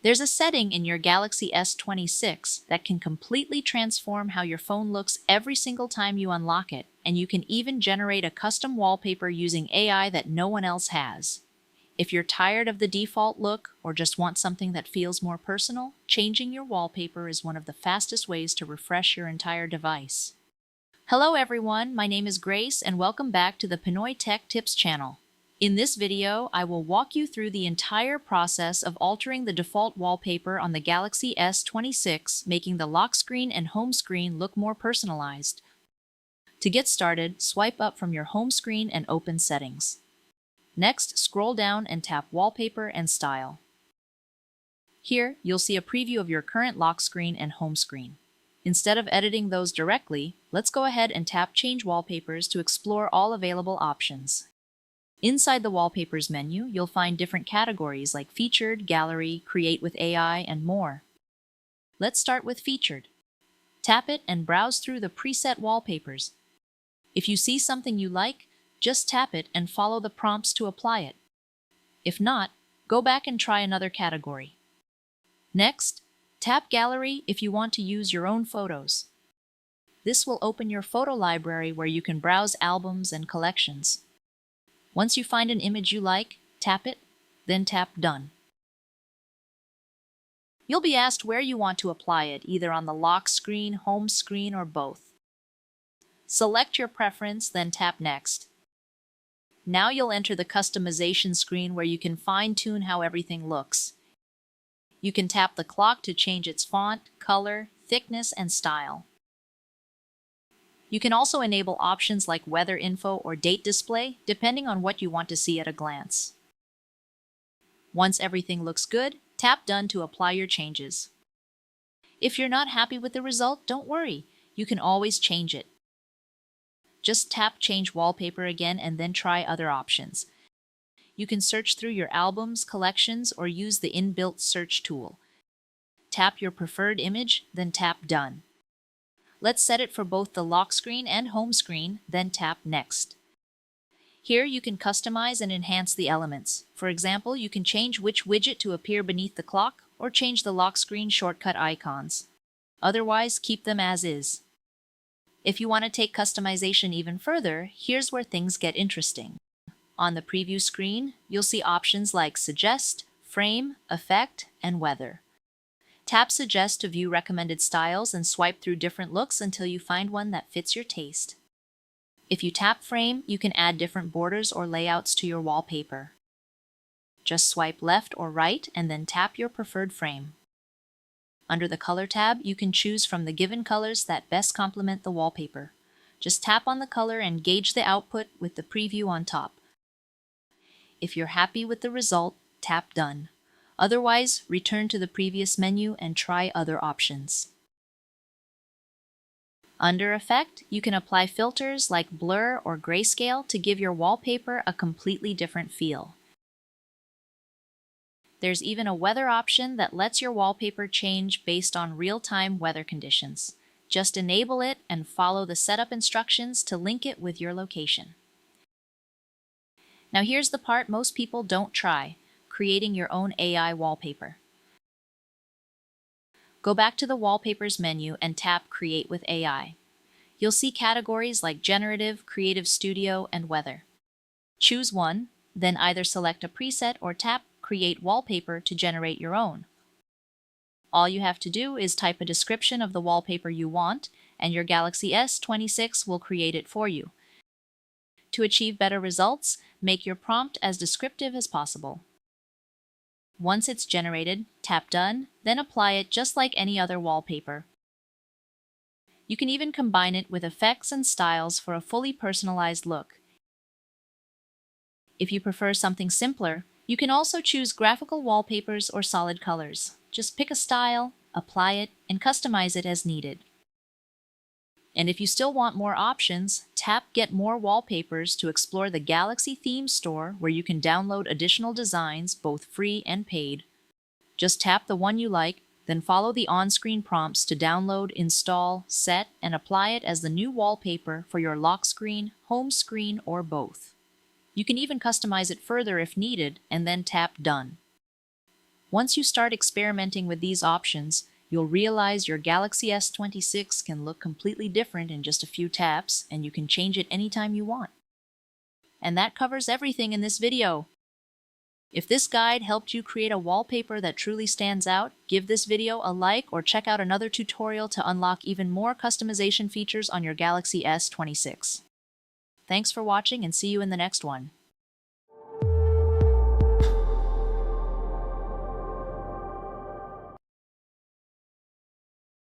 There's a setting in your Galaxy S26 that can completely transform how your phone looks every single time you unlock it, and you can even generate a custom wallpaper using AI that no one else has. If you're tired of the default look or just want something that feels more personal, changing your wallpaper is one of the fastest ways to refresh your entire device. Hello everyone, my name is Grace and welcome back to the Pinoy Tech Tips channel. In this video, I will walk you through the entire process of altering the default wallpaper on the Galaxy S26, making the lock screen and home screen look more personalized. To get started, swipe up from your home screen and open Settings. Next, scroll down and tap Wallpaper and Style. Here, you'll see a preview of your current lock screen and home screen. Instead of editing those directly, let's go ahead and tap Change Wallpapers to explore all available options. Inside the Wallpapers menu, you'll find different categories like Featured, Gallery, Create with AI, and more. Let's start with Featured. Tap it and browse through the preset wallpapers. If you see something you like, just tap it and follow the prompts to apply it. If not, go back and try another category. Next, tap Gallery if you want to use your own photos. This will open your photo library where you can browse albums and collections. Once you find an image you like, tap it, then tap Done. You'll be asked where you want to apply it, either on the lock screen, home screen, or both. Select your preference, then tap Next. Now you'll enter the customization screen where you can fine-tune how everything looks. You can tap the clock to change its font, color, thickness, and style. You can also enable options like weather info or date display, depending on what you want to see at a glance. Once everything looks good, tap Done to apply your changes. If you're not happy with the result, don't worry. You can always change it. Just tap Change Wallpaper again and then try other options. You can search through your albums, collections, or use the inbuilt search tool. Tap your preferred image, then tap Done. Let's set it for both the lock screen and home screen, then tap Next. Here you can customize and enhance the elements. For example, you can change which widget to appear beneath the clock or change the lock screen shortcut icons. Otherwise, keep them as is. If you want to take customization even further, here's where things get interesting. On the preview screen, you'll see options like Suggest, Frame, Effect, and Weather. Tap Suggest to view recommended styles and swipe through different looks until you find one that fits your taste. If you tap Frame, you can add different borders or layouts to your wallpaper. Just swipe left or right and then tap your preferred frame. Under the Color tab, you can choose from the given colors that best complement the wallpaper. Just tap on the color and gauge the output with the preview on top. If you're happy with the result, tap Done. Otherwise, return to the previous menu and try other options. Under Effect, you can apply filters like blur or grayscale to give your wallpaper a completely different feel. There's even a weather option that lets your wallpaper change based on real-time weather conditions. Just enable it and follow the setup instructions to link it with your location. Now here's the part most people don't try: creating your own AI wallpaper. Go back to the Wallpapers menu and tap Create with AI. You'll see categories like Generative, Creative Studio, and Weather. Choose one, then either select a preset or tap Create Wallpaper to generate your own. All you have to do is type a description of the wallpaper you want, and your Galaxy S26 will create it for you. To achieve better results, make your prompt as descriptive as possible. Once it's generated, tap Done, then apply it just like any other wallpaper. You can even combine it with effects and styles for a fully personalized look. If you prefer something simpler, you can also choose graphical wallpapers or solid colors. Just pick a style, apply it, and customize it as needed. And if you still want more options, tap Get More Wallpapers to explore the Galaxy Theme Store, where you can download additional designs, both free and paid. Just tap the one you like, then follow the on-screen prompts to download, install, set, and apply it as the new wallpaper for your lock screen, home screen, or both. You can even customize it further if needed, and then tap Done. Once you start experimenting with these options, you'll realize your Galaxy S26 can look completely different in just a few taps, and you can change it anytime you want. And that covers everything in this video. If this guide helped you create a wallpaper that truly stands out, give this video a like or check out another tutorial to unlock even more customization features on your Galaxy S26. Thanks for watching and see you in the next one.